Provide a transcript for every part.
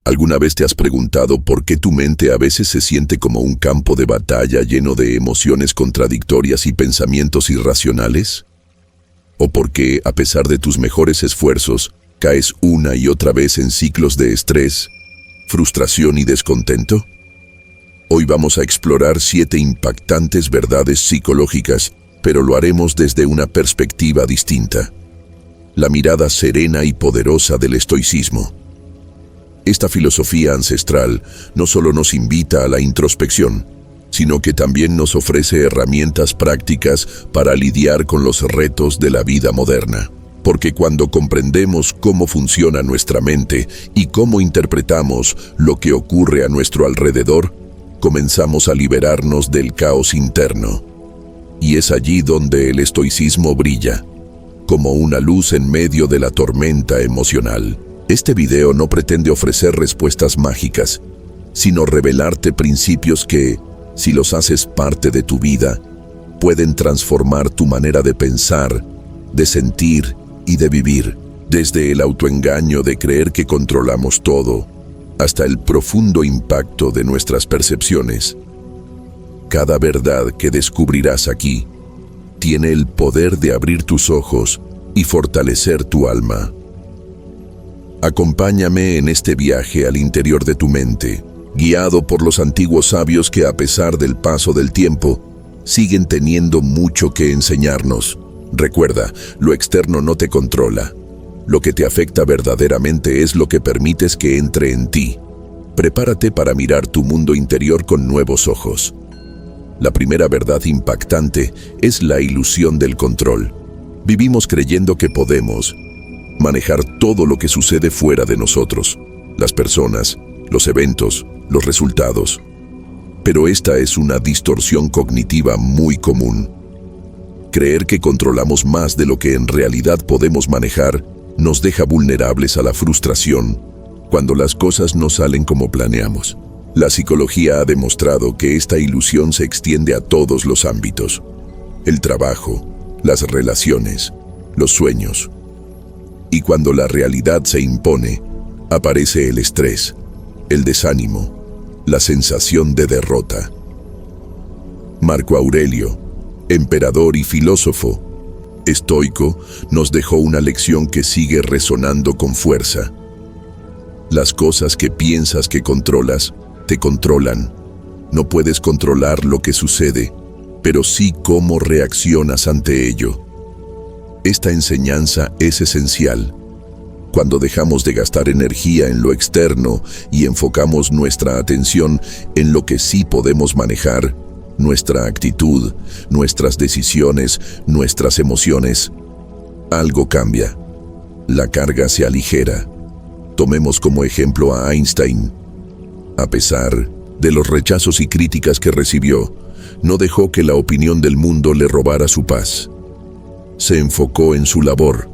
¿Alguna vez te has preguntado por qué tu mente a veces se siente como un campo de batalla lleno de emociones contradictorias y pensamientos irracionales? ¿O por qué, a pesar de tus mejores esfuerzos, caes una y otra vez en ciclos de estrés, frustración y descontento? Hoy vamos a explorar 7 impactantes verdades psicológicas, pero lo haremos desde una perspectiva distinta. La mirada serena y poderosa del estoicismo. Esta filosofía ancestral no solo nos invita a la introspección, sino que también nos ofrece herramientas prácticas para lidiar con los retos de la vida moderna. Porque cuando comprendemos cómo funciona nuestra mente y cómo interpretamos lo que ocurre a nuestro alrededor, comenzamos a liberarnos del caos interno. Y es allí donde el estoicismo brilla, como una luz en medio de la tormenta emocional. Este video no pretende ofrecer respuestas mágicas, sino revelarte principios que, si los haces parte de tu vida, pueden transformar tu manera de pensar, de sentir y de vivir, desde el autoengaño de creer que controlamos todo, hasta el profundo impacto de nuestras percepciones. Cada verdad que descubrirás aquí tiene el poder de abrir tus ojos y fortalecer tu alma. Acompáñame en este viaje al interior de tu mente, guiado por los antiguos sabios que, a pesar del paso del tiempo, siguen teniendo mucho que enseñarnos. Recuerda, lo externo no te controla. Lo que te afecta verdaderamente es lo que permites que entre en ti. Prepárate para mirar tu mundo interior con nuevos ojos. La primera verdad impactante es la ilusión del control. Vivimos creyendo que podemos manejar todo lo que sucede fuera de nosotros, las personas, los eventos, los resultados. Pero esta es una distorsión cognitiva muy común. Creer que controlamos más de lo que en realidad podemos manejar nos deja vulnerables a la frustración cuando las cosas no salen como planeamos. La psicología ha demostrado que esta ilusión se extiende a todos los ámbitos: el trabajo, las relaciones, los sueños. Y cuando la realidad se impone, aparece el estrés, el desánimo, la sensación de derrota. Marco Aurelio, emperador y filósofo estoico, nos dejó una lección que sigue resonando con fuerza. Las cosas que piensas que controlas, te controlan. No puedes controlar lo que sucede, pero sí cómo reaccionas ante ello. Esta enseñanza es esencial. Cuando dejamos de gastar energía en lo externo y enfocamos nuestra atención en lo que sí podemos manejar, nuestra actitud, nuestras decisiones, nuestras emociones, algo cambia. La carga se aligera. Tomemos como ejemplo a Einstein. A pesar de los rechazos y críticas que recibió, no dejó que la opinión del mundo le robara su paz. Se enfocó en su labor,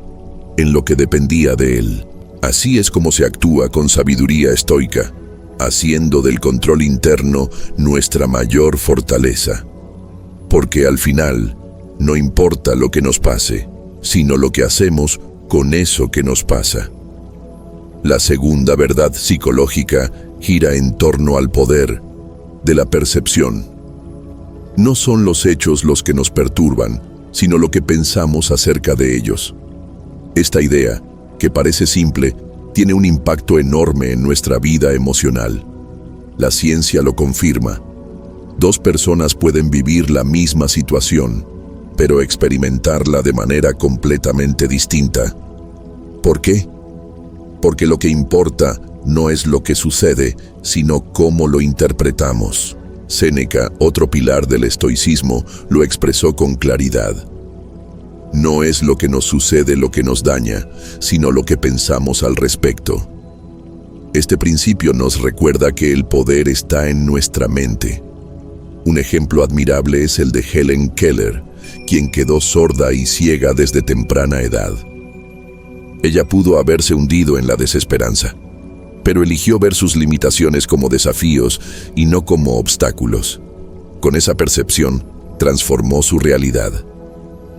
en lo que dependía de él. Así es como se actúa con sabiduría estoica, haciendo del control interno nuestra mayor fortaleza. Porque al final, no importa lo que nos pase, sino lo que hacemos con eso que nos pasa. La segunda verdad psicológica gira en torno al poder de la percepción. No son los hechos los que nos perturban, sino lo que pensamos acerca de ellos. Esta idea, que parece simple, tiene un impacto enorme en nuestra vida emocional. La ciencia lo confirma. 2 personas pueden vivir la misma situación, pero experimentarla de manera completamente distinta. ¿Por qué? Porque lo que importa no es lo que sucede, sino cómo lo interpretamos. Séneca, otro pilar del estoicismo, lo expresó con claridad. No es lo que nos sucede lo que nos daña, sino lo que pensamos al respecto. Este principio nos recuerda que el poder está en nuestra mente. Un ejemplo admirable es el de Helen Keller, quien quedó sorda y ciega desde temprana edad. Ella pudo haberse hundido en la desesperanza, pero eligió ver sus limitaciones como desafíos y no como obstáculos. Con esa percepción, transformó su realidad.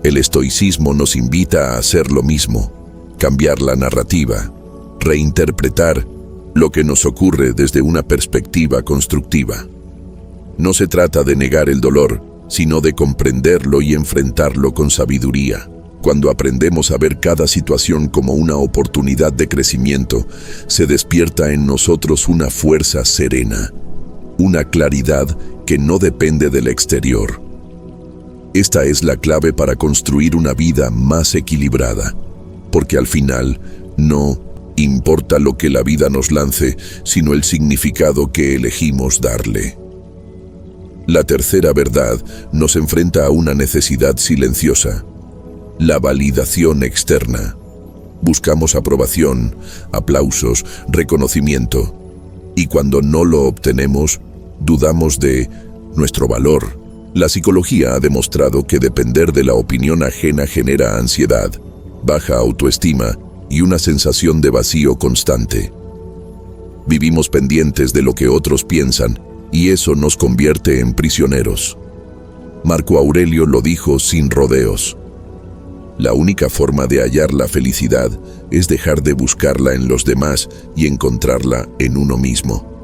El estoicismo nos invita a hacer lo mismo, cambiar la narrativa, reinterpretar lo que nos ocurre desde una perspectiva constructiva. No se trata de negar el dolor, sino de comprenderlo y enfrentarlo con sabiduría. Cuando aprendemos a ver cada situación como una oportunidad de crecimiento, se despierta en nosotros una fuerza serena, una claridad que no depende del exterior. Esta es la clave para construir una vida más equilibrada, porque al final no importa lo que la vida nos lance, sino el significado que elegimos darle. La tercera verdad nos enfrenta a una necesidad silenciosa: la validación externa. Buscamos aprobación, aplausos, reconocimiento, y cuando no lo obtenemos, dudamos de nuestro valor. La psicología ha demostrado que depender de la opinión ajena genera ansiedad, baja autoestima y una sensación de vacío constante. Vivimos pendientes de lo que otros piensan, y eso nos convierte en prisioneros. Marco Aurelio lo dijo sin rodeos: la única forma de hallar la felicidad es dejar de buscarla en los demás y encontrarla en uno mismo.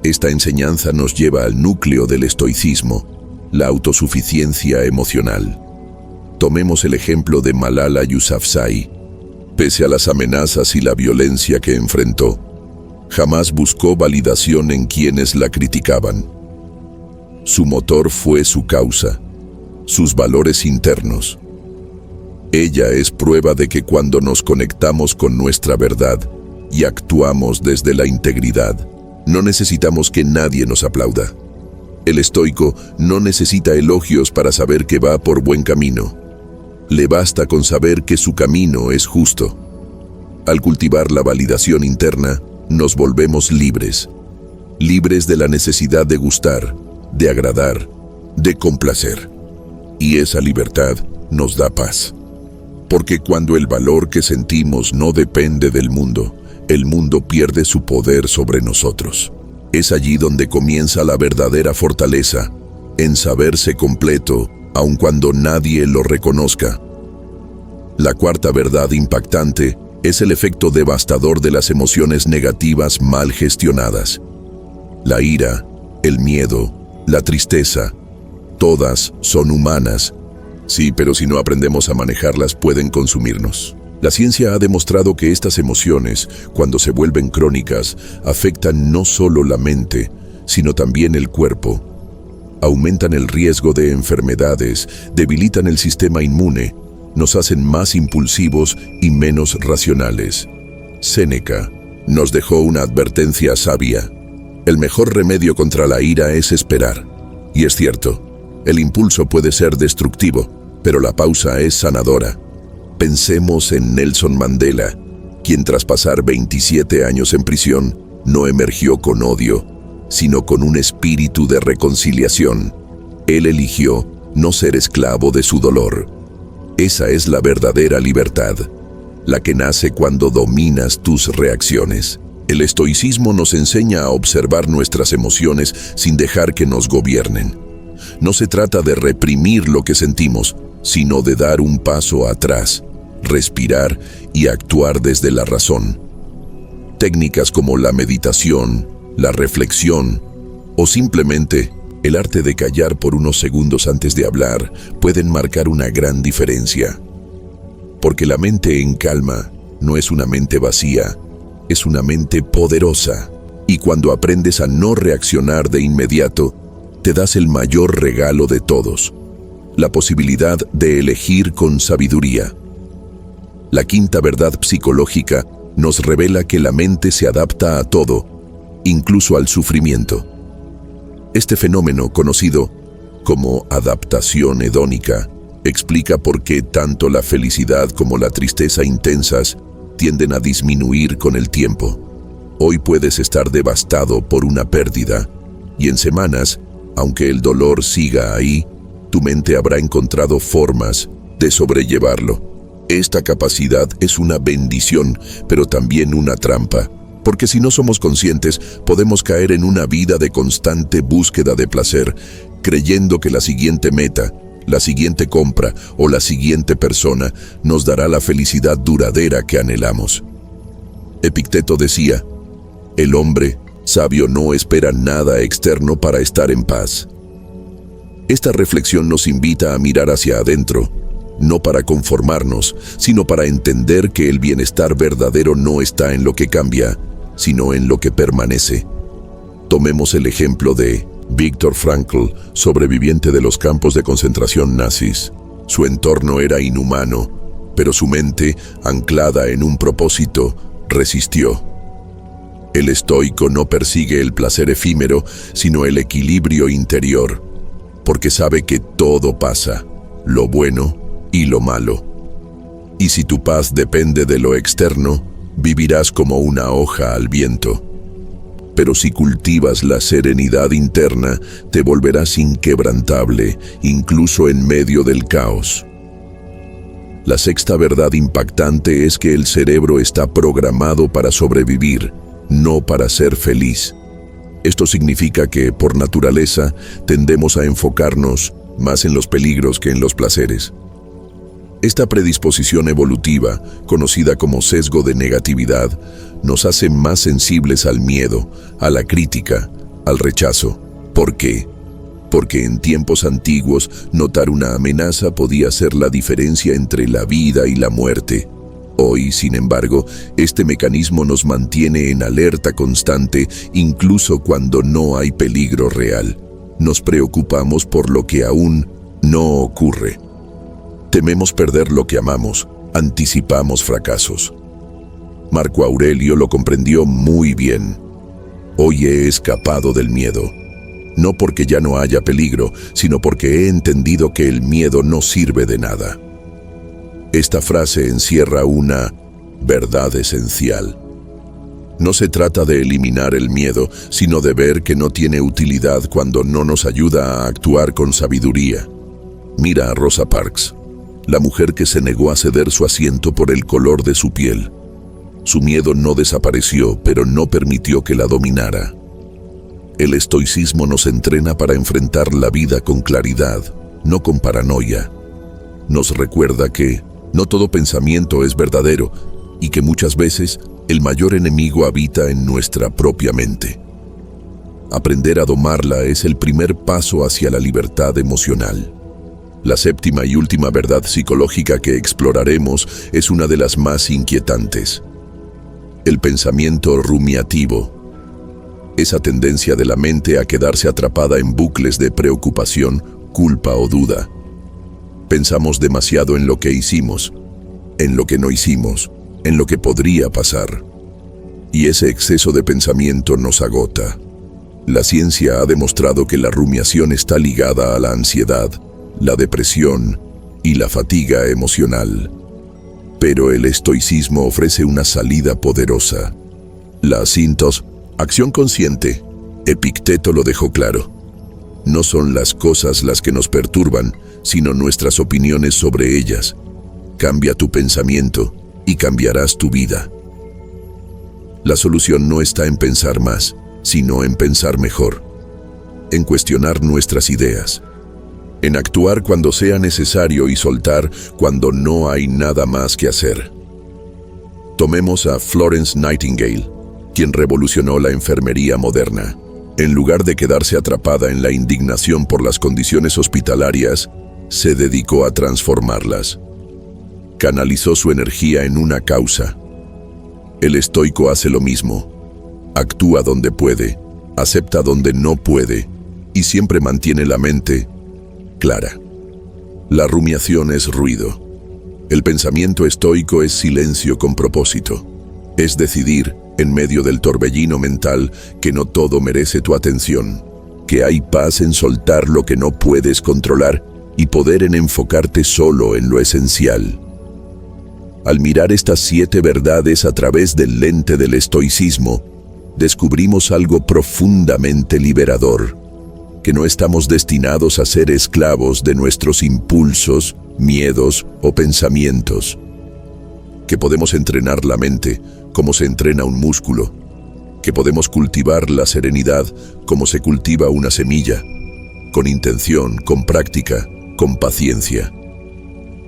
Esta enseñanza nos lleva al núcleo del estoicismo, la autosuficiencia emocional. Tomemos el ejemplo de Malala Yousafzai. Pese a las amenazas y la violencia que enfrentó, jamás buscó validación en quienes la criticaban. Su motor fue su causa, sus valores internos. Ella es prueba de que cuando nos conectamos con nuestra verdad y actuamos desde la integridad, no necesitamos que nadie nos aplauda. El estoico no necesita elogios para saber que va por buen camino. Le basta con saber que su camino es justo. Al cultivar la validación interna, nos volvemos libres. Libres de la necesidad de gustar, de agradar, de complacer. Y esa libertad nos da paz. Porque cuando el valor que sentimos no depende del mundo, el mundo pierde su poder sobre nosotros. Es allí donde comienza la verdadera fortaleza, en saberse completo, aun cuando nadie lo reconozca. La cuarta verdad impactante es el efecto devastador de las emociones negativas mal gestionadas. La ira, el miedo, la tristeza, todas son humanas. Sí, pero si no aprendemos a manejarlas, pueden consumirnos. La ciencia ha demostrado que estas emociones, cuando se vuelven crónicas, afectan no solo la mente, sino también el cuerpo. Aumentan el riesgo de enfermedades, debilitan el sistema inmune, nos hacen más impulsivos y menos racionales. Séneca nos dejó una advertencia sabia: el mejor remedio contra la ira es esperar. Y es cierto, el impulso puede ser destructivo, pero la pausa es sanadora. Pensemos en Nelson Mandela, quien tras pasar 27 años en prisión, no emergió con odio, sino con un espíritu de reconciliación. Él eligió no ser esclavo de su dolor. Esa es la verdadera libertad, la que nace cuando dominas tus reacciones. El estoicismo nos enseña a observar nuestras emociones sin dejar que nos gobiernen. No se trata de reprimir lo que sentimos, sino de dar un paso atrás, respirar y actuar desde la razón. Técnicas como la meditación, la reflexión o simplemente el arte de callar por unos segundos antes de hablar pueden marcar una gran diferencia. Porque la mente en calma no es una mente vacía, es una mente poderosa. Y cuando aprendes a no reaccionar de inmediato, te das el mayor regalo de todos: la posibilidad de elegir con sabiduría. La quinta verdad psicológica nos revela que la mente se adapta a todo, incluso al sufrimiento. Este fenómeno, conocido como adaptación hedónica, explica por qué tanto la felicidad como la tristeza intensas tienden a disminuir con el tiempo. Hoy puedes estar devastado por una pérdida, y en semanas, aunque el dolor siga ahí, tu mente habrá encontrado formas de sobrellevarlo. Esta capacidad es una bendición, pero también una trampa, porque si no somos conscientes, podemos caer en una vida de constante búsqueda de placer, creyendo que la siguiente meta, la siguiente compra o la siguiente persona nos dará la felicidad duradera que anhelamos. Epicteto decía: El hombre sabio no espera nada externo para estar en paz. Esta reflexión nos invita a mirar hacia adentro, no para conformarnos, sino para entender que el bienestar verdadero no está en lo que cambia, sino en lo que permanece. Tomemos el ejemplo de Viktor Frankl, sobreviviente de los campos de concentración nazis. Su entorno era inhumano, pero su mente, anclada en un propósito, resistió. El estoico no persigue el placer efímero, sino el equilibrio interior, porque sabe que todo pasa, lo bueno y lo malo. Y si tu paz depende de lo externo, vivirás como una hoja al viento. Pero si cultivas la serenidad interna, te volverás inquebrantable, incluso en medio del caos. La sexta verdad impactante es que el cerebro está programado para sobrevivir, no para ser feliz. Esto significa que, por naturaleza, tendemos a enfocarnos más en los peligros que en los placeres. Esta predisposición evolutiva, conocida como sesgo de negatividad, nos hace más sensibles al miedo, a la crítica, al rechazo. ¿Por qué? Porque en tiempos antiguos, notar una amenaza podía ser la diferencia entre la vida y la muerte. Hoy, sin embargo, este mecanismo nos mantiene en alerta constante, incluso cuando no hay peligro real. Nos preocupamos por lo que aún no ocurre. Tememos perder lo que amamos, anticipamos fracasos. Marco Aurelio lo comprendió muy bien. Hoy he escapado del miedo, no porque ya no haya peligro, sino porque he entendido que el miedo no sirve de nada. Esta frase encierra una verdad esencial. No se trata de eliminar el miedo, sino de ver que no tiene utilidad cuando no nos ayuda a actuar con sabiduría. Mira a Rosa Parks, la mujer que se negó a ceder su asiento por el color de su piel. Su miedo no desapareció, pero no permitió que la dominara. El estoicismo nos entrena para enfrentar la vida con claridad, no con paranoia. Nos recuerda que no todo pensamiento es verdadero y que muchas veces el mayor enemigo habita en nuestra propia mente. Aprender a domarla es el primer paso hacia la libertad emocional. La séptima y última verdad psicológica que exploraremos es una de las más inquietantes. El pensamiento rumiativo. Esa tendencia de la mente a quedarse atrapada en bucles de preocupación, culpa o duda. Pensamos demasiado en lo que hicimos, en lo que no hicimos, en lo que podría pasar. Y ese exceso de pensamiento nos agota. La ciencia ha demostrado que la rumiación está ligada a la ansiedad, la depresión y la fatiga emocional. Pero el estoicismo ofrece una salida poderosa. La sintos, acción consciente. Epicteto lo dejó claro. No son las cosas las que nos perturban, sino nuestras opiniones sobre ellas. Cambia tu pensamiento y cambiarás tu vida. La solución no está en pensar más, sino en pensar mejor, en cuestionar nuestras ideas, en actuar cuando sea necesario y soltar cuando no hay nada más que hacer. Tomemos a Florence Nightingale, quien revolucionó la enfermería moderna. En lugar de quedarse atrapada en la indignación por las condiciones hospitalarias, se dedicó a transformarlas. Canalizó su energía en una causa. El estoico hace lo mismo. Actúa donde puede, acepta donde no puede, y siempre mantiene la mente clara. La rumiación es ruido. El pensamiento estoico es silencio con propósito. Es decidir, en medio del torbellino mental, que no todo merece tu atención, que hay paz en soltar lo que no puedes controlar y poder en enfocarte solo en lo esencial. Al mirar estas 7 verdades a través del lente del estoicismo, descubrimos algo profundamente liberador, que no estamos destinados a ser esclavos de nuestros impulsos, miedos o pensamientos, que podemos entrenar la mente como se entrena un músculo, que podemos cultivar la serenidad como se cultiva una semilla, con intención, con práctica, con paciencia.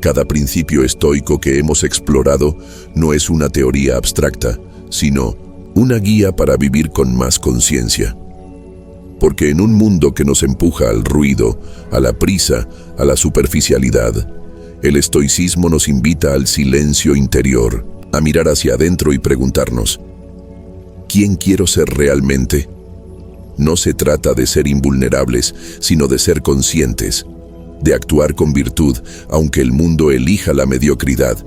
Cada principio estoico que hemos explorado no es una teoría abstracta, sino una guía para vivir con más conciencia. Porque en un mundo que nos empuja al ruido, a la prisa, a la superficialidad, el estoicismo nos invita al silencio interior, a mirar hacia adentro y preguntarnos, ¿quién quiero ser realmente? No se trata de ser invulnerables, sino de ser conscientes, de actuar con virtud, aunque el mundo elija la mediocridad,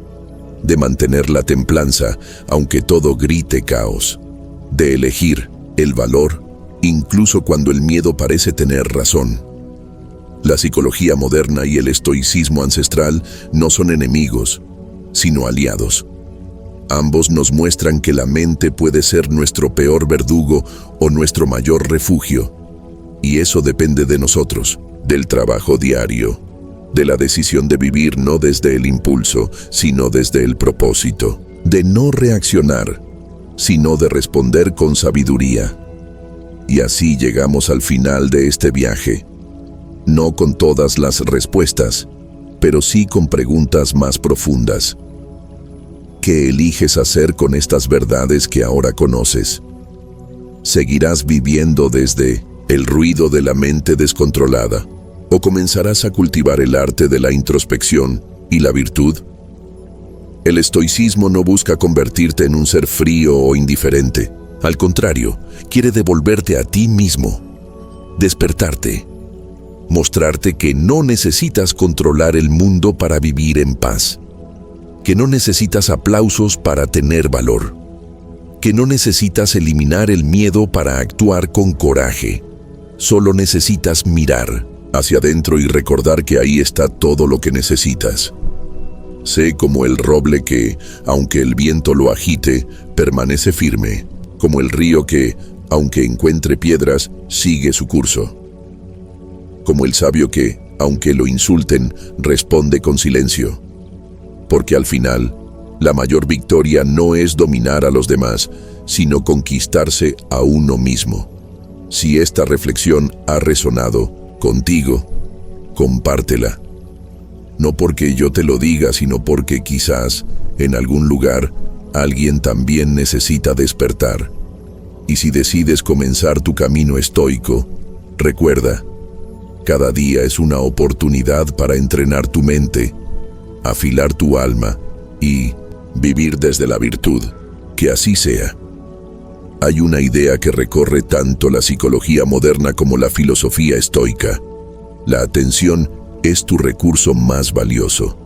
de mantener la templanza, aunque todo grite caos, de elegir el valor, incluso cuando el miedo parece tener razón. La psicología moderna y el estoicismo ancestral no son enemigos, sino aliados. Ambos nos muestran que la mente puede ser nuestro peor verdugo o nuestro mayor refugio, y eso depende de nosotros, del trabajo diario, de la decisión de vivir no desde el impulso, sino desde el propósito, de no reaccionar, sino de responder con sabiduría. Y así llegamos al final de este viaje, no con todas las respuestas, pero sí con preguntas más profundas. ¿Qué eliges hacer con estas verdades que ahora conoces? ¿Seguirás viviendo desde el ruido de la mente descontrolada? ¿O comenzarás a cultivar el arte de la introspección y la virtud? El estoicismo no busca convertirte en un ser frío o indiferente. Al contrario, quiere devolverte a ti mismo, despertarte, mostrarte que no necesitas controlar el mundo para vivir en paz, que no necesitas aplausos para tener valor, que no necesitas eliminar el miedo para actuar con coraje. Solo necesitas mirar hacia adentro y recordar que ahí está todo lo que necesitas. Sé como el roble que, aunque el viento lo agite, permanece firme, como el río que, aunque encuentre piedras, sigue su curso. Como el sabio que, aunque lo insulten, responde con silencio. Porque al final, la mayor victoria no es dominar a los demás, sino conquistarse a uno mismo. Si esta reflexión ha resonado contigo, compártela. No porque yo te lo diga, sino porque quizás, en algún lugar, alguien también necesita despertar. Y si decides comenzar tu camino estoico, recuerda, cada día es una oportunidad para entrenar tu mente, afilar tu alma y vivir desde la virtud. Que así sea. Hay una idea que recorre tanto la psicología moderna como la filosofía estoica. La atención es tu recurso más valioso.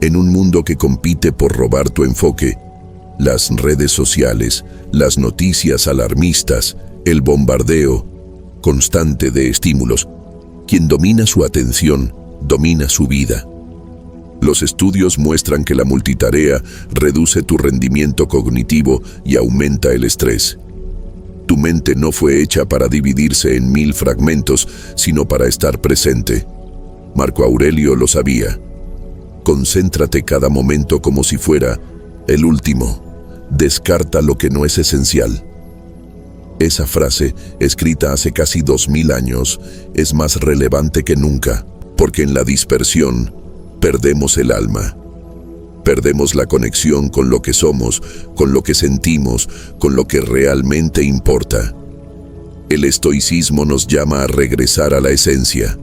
En un mundo que compite por robar tu enfoque, las redes sociales, las noticias alarmistas, el bombardeo constante de estímulos, quien domina su atención, domina su vida. Los estudios muestran que la multitarea reduce tu rendimiento cognitivo y aumenta el estrés. Tu mente no fue hecha para dividirse en 1000 fragmentos, sino para estar presente. Marco Aurelio lo sabía. Concéntrate cada momento como si fuera el último. Descarta lo que no es esencial. Esa frase, escrita hace casi 2000 años, es más relevante que nunca, porque en la dispersión perdemos el alma. Perdemos la conexión con lo que somos, con lo que sentimos, con lo que realmente importa. El estoicismo nos llama a regresar a la esencia,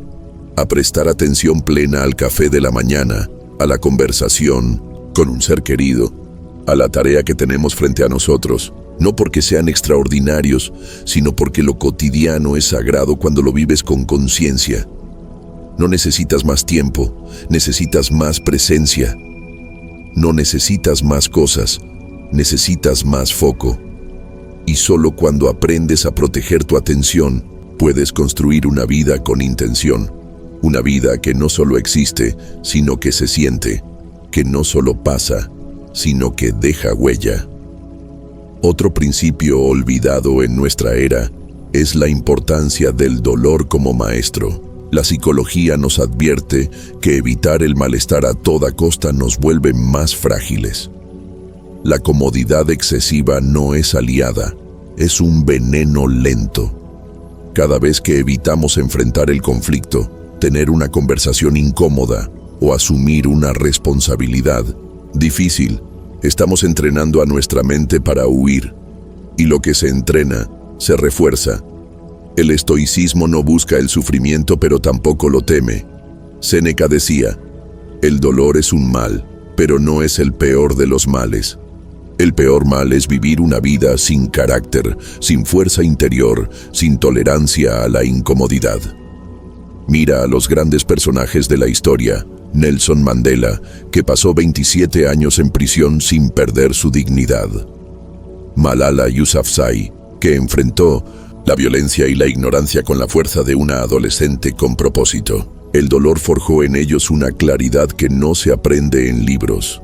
a prestar atención plena al café de la mañana, a la conversación con un ser querido, a la tarea que tenemos frente a nosotros, no porque sean extraordinarios, sino porque lo cotidiano es sagrado cuando lo vives con conciencia. No necesitas más tiempo, necesitas más presencia. No necesitas más cosas, necesitas más foco. Y solo cuando aprendes a proteger tu atención, puedes construir una vida con intención. Una vida que no solo existe, sino que se siente, que no solo pasa, sino que deja huella. Otro principio olvidado en nuestra era es la importancia del dolor como maestro. La psicología nos advierte que evitar el malestar a toda costa nos vuelve más frágiles. La comodidad excesiva no es aliada, es un veneno lento. Cada vez que evitamos enfrentar el conflicto, tener una conversación incómoda o asumir una responsabilidad difícil, estamos entrenando a nuestra mente para huir, y lo que se entrena se refuerza. El estoicismo no busca el sufrimiento, pero tampoco lo teme. Séneca decía, el dolor es un mal, pero no es el peor de los males. El peor mal es vivir una vida sin carácter, sin fuerza interior, sin tolerancia a la incomodidad. Mira a los grandes personajes de la historia. Nelson Mandela, que pasó 27 años en prisión sin perder su dignidad. Malala Yousafzai, que enfrentó la violencia y la ignorancia con la fuerza de una adolescente con propósito. El dolor forjó en ellos una claridad que no se aprende en libros.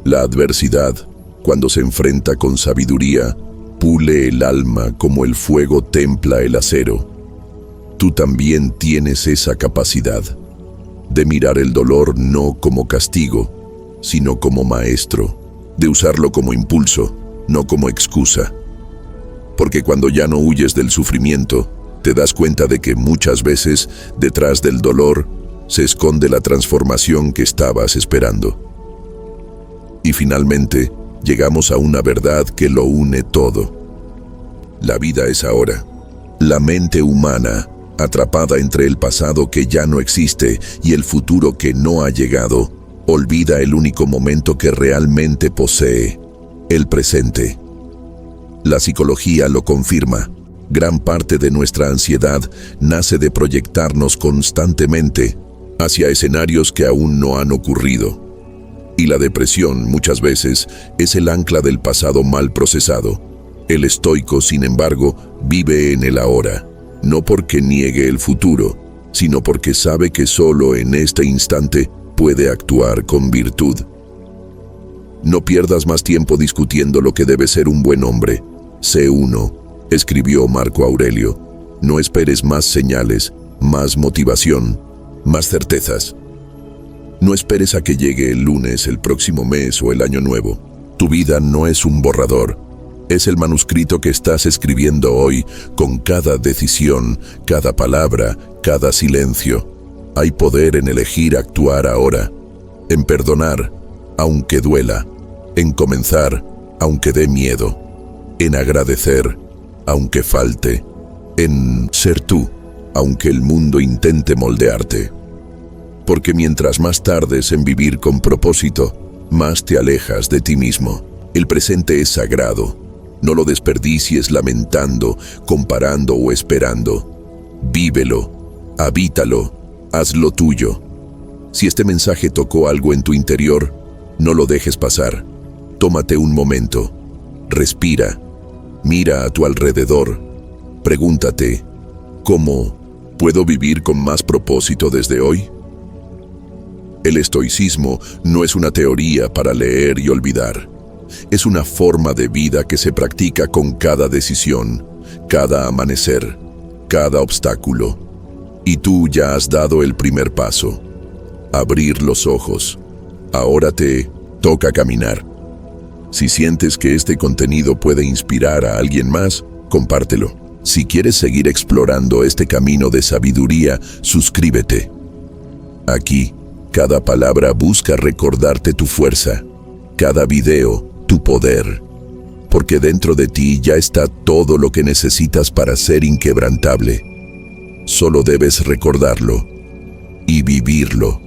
La adversidad, cuando se enfrenta con sabiduría, pule el alma como el fuego templa el acero. Tú también tienes esa capacidad de mirar el dolor no como castigo, sino como maestro, de usarlo como impulso, no como excusa. Porque cuando ya no huyes del sufrimiento, te das cuenta de que muchas veces detrás del dolor se esconde la transformación que estabas esperando. Y finalmente, llegamos a una verdad que lo une todo. La vida es ahora. La mente humana, atrapada entre el pasado que ya no existe y el futuro que no ha llegado, olvida el único momento que realmente posee, el presente. La psicología lo confirma. Gran parte de nuestra ansiedad nace de proyectarnos constantemente hacia escenarios que aún no han ocurrido. Y la depresión, muchas veces, es el ancla del pasado mal procesado. El estoico, sin embargo, vive en el ahora, no porque niegue el futuro, sino porque sabe que solo en este instante puede actuar con virtud. No pierdas más tiempo discutiendo lo que debe ser un buen hombre. Sé uno, escribió Marco Aurelio. No esperes más señales, más motivación, más certezas. No esperes a que llegue el lunes, el próximo mes o el año nuevo. Tu vida no es un borrador. Es el manuscrito que estás escribiendo hoy, con cada decisión, cada palabra, cada silencio. Hay poder en elegir actuar ahora, en perdonar, aunque duela, en comenzar, aunque dé miedo, en agradecer, aunque falte, en ser tú, aunque el mundo intente moldearte. Porque mientras más tardes en vivir con propósito, más te alejas de ti mismo. El presente es sagrado. No lo desperdicies lamentando, comparando o esperando. Vívelo, habítalo, hazlo tuyo. Si este mensaje tocó algo en tu interior, no lo dejes pasar. Tómate un momento. Respira. Mira a tu alrededor. Pregúntate, ¿cómo puedo vivir con más propósito desde hoy? El estoicismo no es una teoría para leer y olvidar. Es una forma de vida que se practica con cada decisión, cada amanecer, cada obstáculo. Y tú ya has dado el primer paso. Abrir los ojos. Ahora te toca caminar. Si sientes que este contenido puede inspirar a alguien más, compártelo. Si quieres seguir explorando este camino de sabiduría, suscríbete. Aquí, cada palabra busca recordarte tu fuerza. Cada video, tu poder. Porque dentro de ti ya está todo lo que necesitas para ser inquebrantable. Solo debes recordarlo y vivirlo.